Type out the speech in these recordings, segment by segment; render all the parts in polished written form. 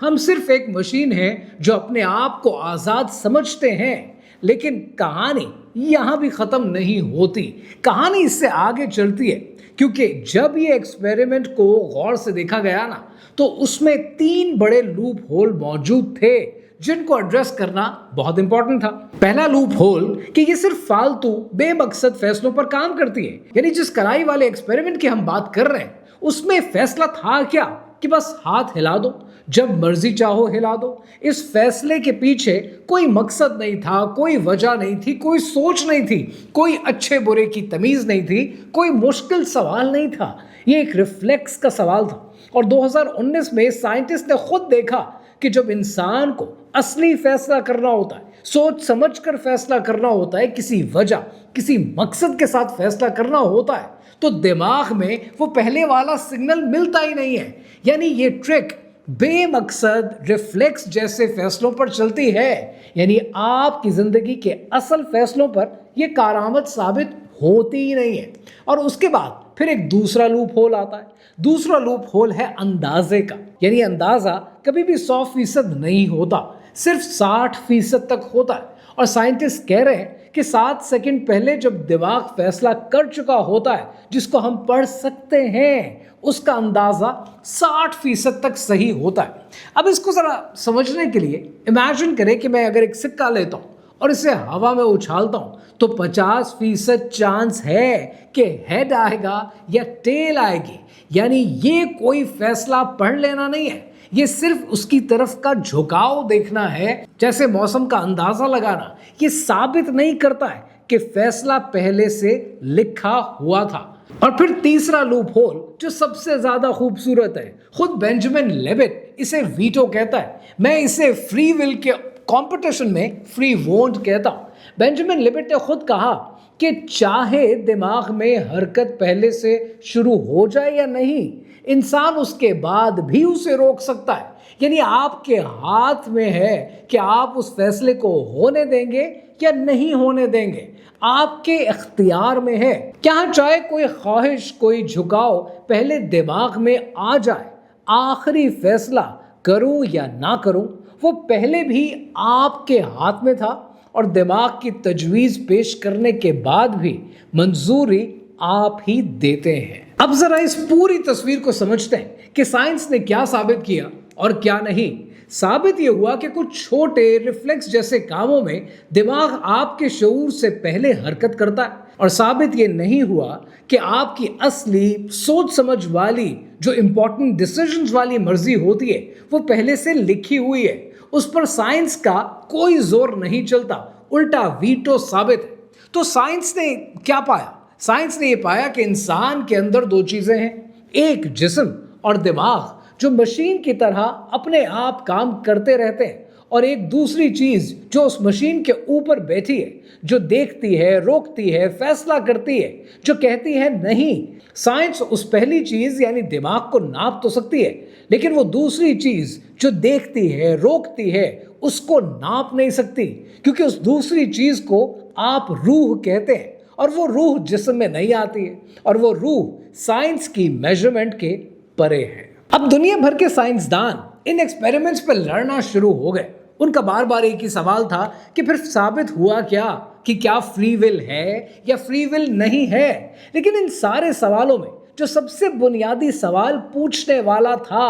ہم صرف ایک مشین ہیں جو اپنے آپ کو آزاد سمجھتے ہیں. لیکن کہانی یہاں بھی ختم نہیں ہوتی. کہانی اس سے آگے چلتی ہے کیونکہ جب یہ ایکسپیریمنٹ کو غور سے دیکھا گیا نا تو اس میں 3 بڑے لوپ ہول موجود تھے جن کو ایڈریس کرنا بہت امپورٹنٹ تھا. پہلا لوپ ہول کہ یہ صرف فالتو بے مقصد فیصلوں پر کام کرتی ہے. یعنی جس کرائی والے ایکسپیریمنٹ کی ہم بات کر رہے ہیں اس میں فیصلہ تھا کیا کہ بس ہاتھ ہلا دو، جب مرضی چاہو ہلا دو. اس فیصلے کے پیچھے کوئی مقصد نہیں تھا، کوئی وجہ نہیں تھی، کوئی سوچ نہیں تھی، کوئی اچھے برے کی تمیز نہیں تھی، کوئی مشکل سوال نہیں تھا. یہ ایک ریفلیکس کا سوال تھا. اور 2019 میں سائنٹسٹ نے خود دیکھا کہ جب انسان کو اصلی فیصلہ کرنا ہوتا ہے، سوچ سمجھ کر فیصلہ کرنا ہوتا ہے، کسی وجہ کسی مقصد کے ساتھ فیصلہ کرنا ہوتا ہے تو دماغ میں وہ پہلے والا سگنل ملتا ہی نہیں ہے. یعنی یہ ٹرک بے مقصد ریفلیکس جیسے فیصلوں پر چلتی ہے. یعنی آپ کی زندگی کے اصل فیصلوں پر یہ کارآمد ثابت ہوتی ہی نہیں ہے. اور اس کے بعد پھر ایک دوسرا لوپ ہول آتا ہے. دوسرا لوپ ہول ہے اندازے کا. یعنی اندازہ کبھی بھی 100% نہیں ہوتا، صرف 60% تک ہوتا ہے. اور سائنٹسٹ کہہ رہے ہیں کہ 7 سیکنڈ پہلے جب دماغ فیصلہ کر چکا ہوتا ہے جس کو ہم پڑھ سکتے ہیں، اس کا اندازہ 60% تک صحیح ہوتا ہے. اب اس کو ذرا سمجھنے کے لیے امیجن کریں کہ میں اگر ایک سکہ لیتا ہوں اور اسے ہوا میں اچھالتا ہوں تو 50% چانس ہے کہ ہیڈ آئے گا یا ٹیل آئے گی. یعنی یہ کوئی فیصلہ پڑھ لینا نہیں ہے، یہ صرف اس کی طرف کا جھکاؤ دیکھنا ہے. جیسے موسم کا اندازہ لگانا یہ ثابت نہیں کرتا ہے کہ فیصلہ پہلے سے لکھا ہوا تھا. اور پھر تیسرا لوپ ہول جو سب سے زیادہ خوبصورت ہے، خود بینجامن لیبٹ اسے ویٹو کہتا ہے. میں اسے فری ول کے کمپٹیشن میں فری وونٹ کہتا ہوں. بینجامن لیبٹ نے خود کہا کہ چاہے دماغ میں حرکت پہلے سے شروع ہو جائے یا نہیں، انسان اس کے بعد بھی اسے روک سکتا ہے. یعنی آپ کے ہاتھ میں ہے کہ آپ اس فیصلے کو ہونے دیں گے یا نہیں ہونے دیں گے. آپ کے اختیار میں ہے. کیا چاہے کوئی خواہش، کوئی جھکاؤ پہلے دماغ میں آ جائے، آخری فیصلہ کروں یا نہ کروں وہ پہلے بھی آپ کے ہاتھ میں تھا. اور دماغ کی تجویز پیش کرنے کے بعد بھی منظوری آپ ہی دیتے ہیں. اب ذرا اس پوری تصویر کو سمجھتے ہیں کہ سائنس نے کیا ثابت کیا اور کیا نہیں. ثابت یہ ہوا کہ کچھ چھوٹے ریفلیکس جیسے کاموں میں دماغ آپ کے شعور سے پہلے حرکت کرتا ہے. اور ثابت یہ نہیں ہوا کہ آپ کی اصلی سوچ سمجھ والی جو امپورٹنٹ ڈیسیژنز والی مرضی ہوتی ہے وہ پہلے سے لکھی ہوئی ہے. اس پر سائنس کا کوئی زور نہیں چلتا، الٹا ویٹو ثابت ہے. تو سائنس نے کیا پایا؟ سائنس نے یہ پایا کہ انسان کے اندر 2 چیزیں ہیں، ایک جسم اور دماغ جو مشین کی طرح اپنے آپ کام کرتے رہتے ہیں، اور ایک دوسری چیز جو اس مشین کے اوپر بیٹھی ہے، جو دیکھتی ہے، روکتی ہے، فیصلہ کرتی ہے، جو کہتی ہے نہیں. سائنس اس پہلی چیز یعنی دماغ کو ناپ تو سکتی ہے، لیکن وہ دوسری چیز جو دیکھتی ہے، روکتی ہے، اس کو ناپ نہیں سکتی، کیونکہ اس دوسری چیز کو آپ روح کہتے ہیں. اور وہ روح جسم میں نہیں آتی ہے، اور وہ روح سائنس کی میجرمنٹ کے پرے ہے. اب دنیا بھر کے سائنسدان ان ایکسپیریمنٹس پر لڑنا شروع ہو گئے. ان کا بار بار ایک ہی سوال تھا کہ پھر ثابت ہوا کیا کہ کیا فری ول ہے یا فری ول نہیں ہے. لیکن ان سارے سوالوں میں جو سب سے بنیادی سوال پوچھنے والا تھا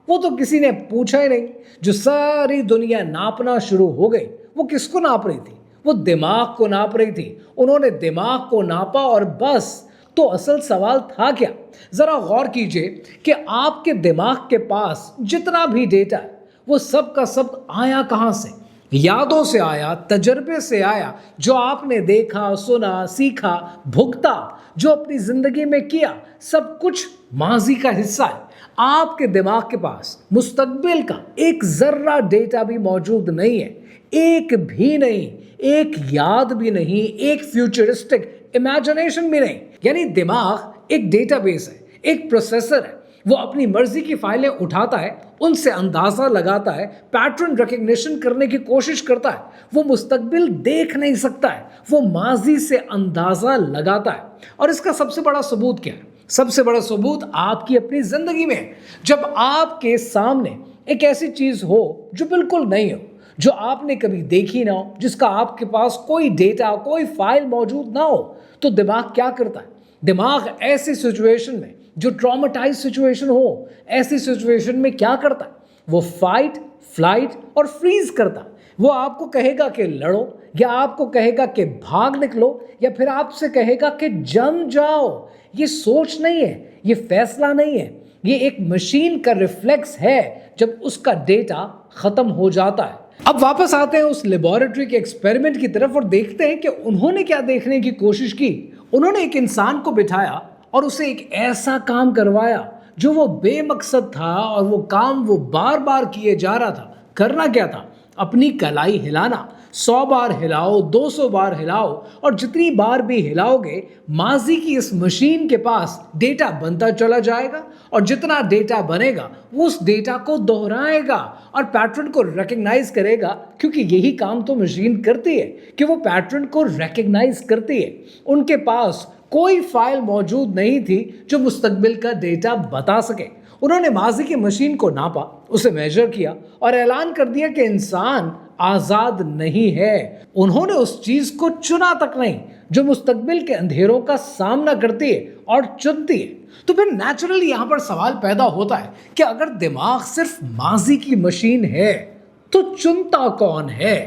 وہ تو کسی نے پوچھا ہی نہیں. جو ساری دنیا ناپنا شروع ہو گئی وہ کس کو ناپ رہی تھی؟ وہ دماغ کو ناپ رہی تھی. انہوں نے دماغ کو ناپا اور بس. تو اصل سوال تھا کیا؟ ذرا غور کیجئے کہ آپ کے دماغ کے پاس جتنا بھی ڈیٹا ہے وہ سب کا سب آیا کہاں سے؟ یادوں سے آیا، تجربے سے آیا، جو آپ نے دیکھا، سنا، سیکھا، بھگتا، جو اپنی زندگی میں کیا، سب کچھ ماضی کا حصہ ہے. آپ کے دماغ کے پاس مستقبل کا ایک ذرہ ڈیٹا بھی موجود نہیں ہے، ایک بھی نہیں، ایک یاد بھی نہیں، ایک فیوچرسٹک امیجنیشن بھی نہیں. یعنی دماغ ایک ڈیٹا بیس ہے، ایک پروسیسر ہے. وہ اپنی مرضی کی فائلیں اٹھاتا ہے، ان سے اندازہ لگاتا ہے، پیٹرن ریکگنیشن کرنے کی کوشش کرتا ہے. وہ مستقبل دیکھ نہیں سکتا ہے، وہ ماضی سے اندازہ لگاتا ہے. اور اس کا سب سے بڑا ثبوت کیا ہے؟ سب سے بڑا ثبوت آپ کی اپنی زندگی میں ہے. جب آپ کے سامنے ایک ایسی چیز ہو جو بالکل نہیں ہو, جو آپ نے کبھی دیکھی نہ ہو, جس کا آپ کے پاس کوئی ڈیٹا, کوئی فائل موجود نہ ہو, تو دماغ کیا کرتا ہے؟ دماغ ایسی سچویشن میں, جو ٹرامیٹائز سچویشن ہو, ایسی سچویشن میں کیا کرتا ہے؟ وہ فائٹ, فلائٹ اور فریز کرتا ہے. وہ آپ کو کہے گا کہ لڑو, یا آپ کو کہے گا کہ بھاگ نکلو, یا پھر آپ سے کہے گا کہ جم جاؤ. یہ سوچ نہیں ہے, یہ فیصلہ نہیں ہے, یہ ایک مشین کا ریفلیکس ہے جب اس کا ڈیٹا ختم ہو جاتا ہے. اب واپس آتے ہیں اس لیبارٹری کے ایکسپیریمنٹ کی طرف اور دیکھتے ہیں کہ انہوں نے کیا دیکھنے کی کوشش کی. انہوں نے ایک انسان کو بٹھایا اور اسے ایک ایسا کام کروایا جو وہ بے مقصد تھا, اور وہ کام وہ بار بار کیے جا رہا تھا. کرنا کیا تھا؟ اپنی کلائی ہلانا. 100 بار ہلاؤ, 200 بار ہلاؤ, اور جتنی بار بھی ہلاؤ گے ماضی کی اس مشین کے پاس ڈیٹا بنتا چلا جائے گا, اور جتنا ڈیٹا بنے گا وہ اس ڈیٹا کو دہرائے گا اور پیٹرن کو ریکگنائز کرے گا, کیونکہ یہی کام تو مشین کرتی ہے کہ وہ پیٹرن کو ریکگنائز کرتی ہے. ان کے پاس کوئی فائل موجود نہیں تھی جو مستقبل کا ڈیٹا بتا سکے. انہوں نے ماضی کی مشین کو ناپا, اسے میجر کیا اور اعلان کر دیا کہ انسان آزاد نہیں ہے. انہوں نے اس چیز کو چنا تک نہیں جو مستقبل کے اندھیروں کا سامنا کرتی ہے اور چنتی ہے. تو پھر نیچرلی یہاں پر سوال پیدا ہوتا ہے کہ اگر دماغ صرف ماضی کی مشین ہے تو چنتا کون ہے؟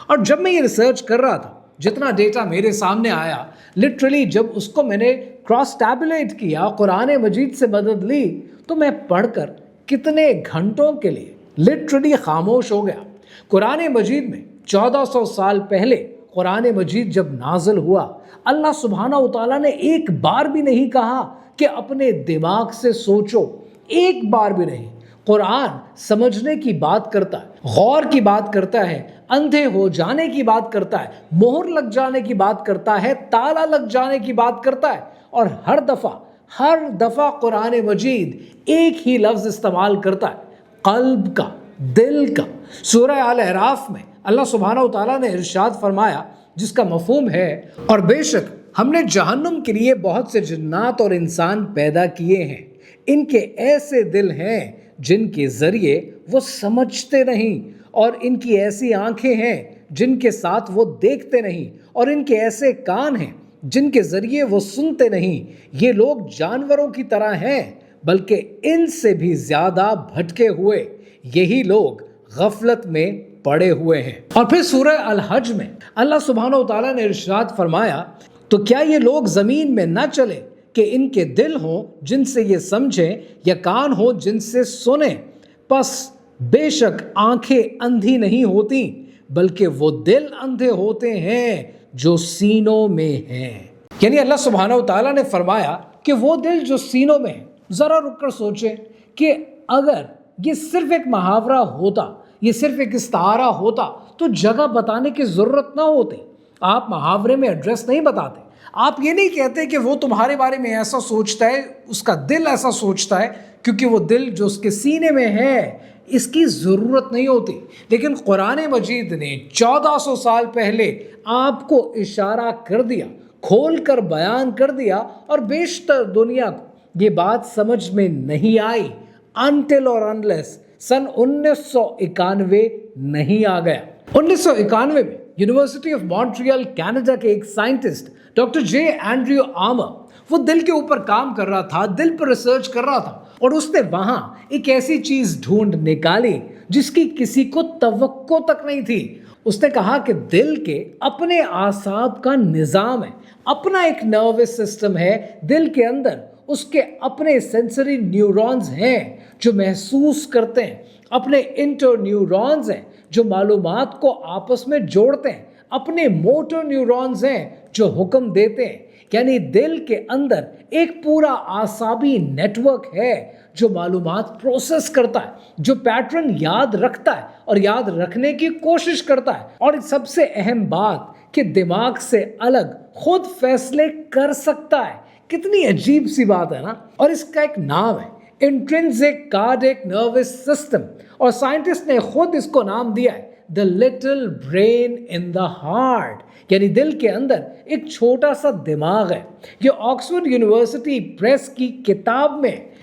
اور جب میں یہ ریسرچ کر رہا تھا, جتنا ڈیٹا میرے سامنے آیا, لٹرلی جب اس کو میں نے کراس ٹیبولیٹ کیا, قرآن مجید سے مدد لی, تو میں پڑھ کر کتنے گھنٹوں کے لیے لٹرلی خاموش ہو گیا. قرآن مجید میں 1400 سال پہلے قرآن مجید جب نازل ہوا, اللہ سبحانہ و تعالیٰ نے ایک بار بھی نہیں کہا کہ اپنے دماغ سے سوچو, ایک بار بھی نہیں. قرآن سمجھنے کی بات کرتا ہے, غور کی بات کرتا ہے, اندھے ہو جانے کی بات کرتا ہے, مہر لگ جانے کی بات کرتا ہے, تالا لگ جانے کی بات کرتا ہے. اور ہر دفعہ قرآن مجید ایک ہی لفظ استعمال کرتا ہے, قلب کا, دل کا. سورہ آل اعراف میں اللہ سبحانہ و تعالیٰ نے ارشاد فرمایا, جس کا مفہوم ہے, اور بے شک ہم نے جہنم کے لیے بہت سے جنات اور انسان پیدا کیے ہیں, ان کے ایسے دل ہیں جن کے ذریعے وہ سمجھتے نہیں, اور ان کی ایسی آنکھیں ہیں جن کے ساتھ وہ دیکھتے نہیں, اور ان کے ایسے کان ہیں جن کے ذریعے وہ سنتے نہیں. یہ لوگ جانوروں کی طرح ہیں, بلکہ ان سے بھی زیادہ بھٹکے ہوئے. یہی لوگ غفلت میں پڑے ہوئے ہیں. اور پھر سورہ الحج میں اللہ سبحانہ و تعالیٰ نے ارشاد فرمایا, تو کیا یہ لوگ زمین میں نہ چلے کہ ان کے دل ہوں جن سے یہ سمجھیں, یا کان ہوں جن سے سنیں. پس بے شک آنکھیں اندھی نہیں ہوتی, بلکہ وہ دل اندھے ہوتے ہیں جو سینوں میں ہیں. یعنی اللہ سبحانہ و تعالیٰ نے فرمایا کہ وہ دل جو سینوں میں ہیں, ذرا رک کر سوچیں کہ اگر یہ صرف ایک محاورہ ہوتا, یہ صرف ایک استعارہ ہوتا, تو جگہ بتانے کی ضرورت نہ ہوتی. آپ محاورے میں ایڈریس نہیں بتاتے, آپ یہ نہیں کہتے کہ وہ تمہارے بارے میں ایسا سوچتا ہے, اس کا دل ایسا سوچتا ہے, کیونکہ وہ دل جو اس کے سینے میں ہے, اس کی ضرورت نہیں ہوتی. لیکن قرآن مجید نے 1400 سال پہلے آپ کو اشارہ کر دیا, کھول کر بیان کر دیا, اور بیشتر دنیا کو یہ بات سمجھ میں نہیں آئی until اور unless سن 1991 نہیں آ گیا. 1991 میں یونیورسٹی آف مونٹریال کینیڈا کے ایک سائنٹسٹ ڈاکٹر جے اینڈریو آمر, وہ دل کے اوپر کام کر رہا تھا, دل پر ریسرچ کر رہا تھا, اور اس نے وہاں ایک ایسی چیز ڈھونڈ نکالی جس کی کسی کو توقع تک نہیں تھی. اس نے کہا کہ دل کے اپنے اعصاب کا نظام ہے, اپنا ایک نروس سسٹم ہے دل کے اندر, اس کے اپنے سینسری نیورونز ہیں جو محسوس کرتے ہیں, اپنے انٹر نیورونز ہیں جو معلومات کو آپس میں جوڑتے ہیں, اپنے موٹر نیورونز ہیں جو حکم دیتے ہیں. یعنی دل کے اندر ایک پورا اعصابی نیٹ ورک ہے جو معلومات پروسیس کرتا ہے, جو پیٹرن یاد رکھتا ہے اور یاد رکھنے کی کوشش کرتا ہے. اور سب سے اہم بات کہ دماغ سے الگ خود فیصلے کر سکتا ہے. کتنی عجیب سی بات ہے نا. اور اس کا ایک نام ہے انٹرنسک کارڈیک نروس سسٹم, اور سائنٹسٹ نے خود اس کو نام دیا ہے the little brain in the heart, یعنی دل کے اندر ایک چھوٹا سا دماغ ہے. یہ آکسفورڈ یونیورسٹی پریس کی کتاب میں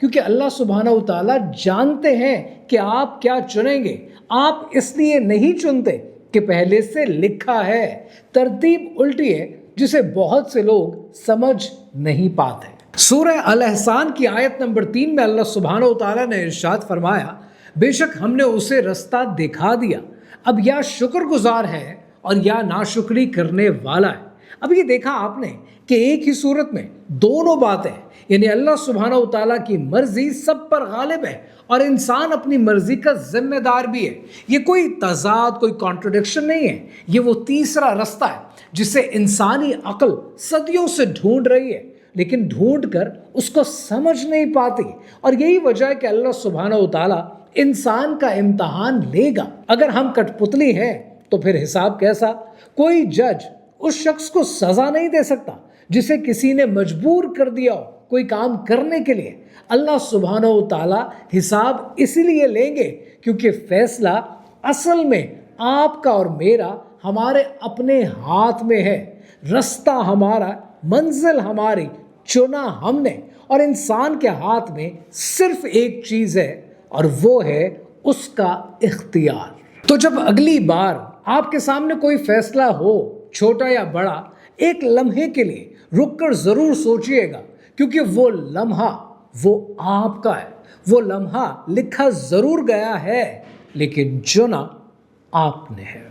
کیونکہ اللہ سبحانہ و تعالیٰ جانتے ہیں کہ آپ کیا چنیں گے. آپ اس لیے نہیں چنتے کہ پہلے سے لکھا ہے. ترتیب الٹی ہے جسے بہت سے لوگ سمجھ نہیں پاتے. سورہ الاحزاب کی آیت نمبر 3 میں اللہ سبحانہ و تعالیٰ نے ارشاد فرمایا بے شک ہم نے اسے رستہ دکھا دیا، اب یا شکر گزار ہے اور یا ناشکری کرنے والا ہے. اب یہ دیکھا آپ نے کہ ایک ہی صورت میں دونوں باتیں، یعنی اللہ سبحانہ و تعالیٰ کی مرضی سب پر غالب ہے اور انسان اپنی مرضی کا ذمہ دار بھی ہے. یہ کوئی تضاد، کوئی کانٹرڈکشن نہیں ہے. یہ وہ تیسرا رستہ ہے جسے انسانی عقل صدیوں سے ڈھونڈ رہی ہے، لیکن ڈھونڈ کر اس کو سمجھ نہیں پاتی. اور یہی وجہ ہے کہ اللہ سبحانہ و تعالیٰ انسان کا امتحان لے گا. اگر ہم کٹ پتلی ہیں تو پھر حساب کیسا؟ کوئی جج اس شخص کو سزا نہیں دے سکتا جسے کسی نے مجبور کر دیا ہو کوئی کام کرنے کے لیے. اللہ سبحانہ و تعالیٰ حساب اسی لیے لیں گے کیونکہ فیصلہ اصل میں آپ کا اور میرا ہمارے اپنے ہاتھ میں ہے. رستہ ہمارا، منزل ہماری، چنا ہم نے. اور انسان کے ہاتھ میں صرف ایک چیز ہے اور وہ ہے اس کا اختیار. تو جب اگلی بار آپ کے سامنے کوئی فیصلہ ہو، چھوٹا یا بڑا، ایک لمحے کے لیے رک کر ضرور سوچئے گا، کیونکہ وہ لمحہ وہ آپ کا ہے. وہ لمحہ لکھا ضرور گیا ہے لیکن چنا آپ نے ہے.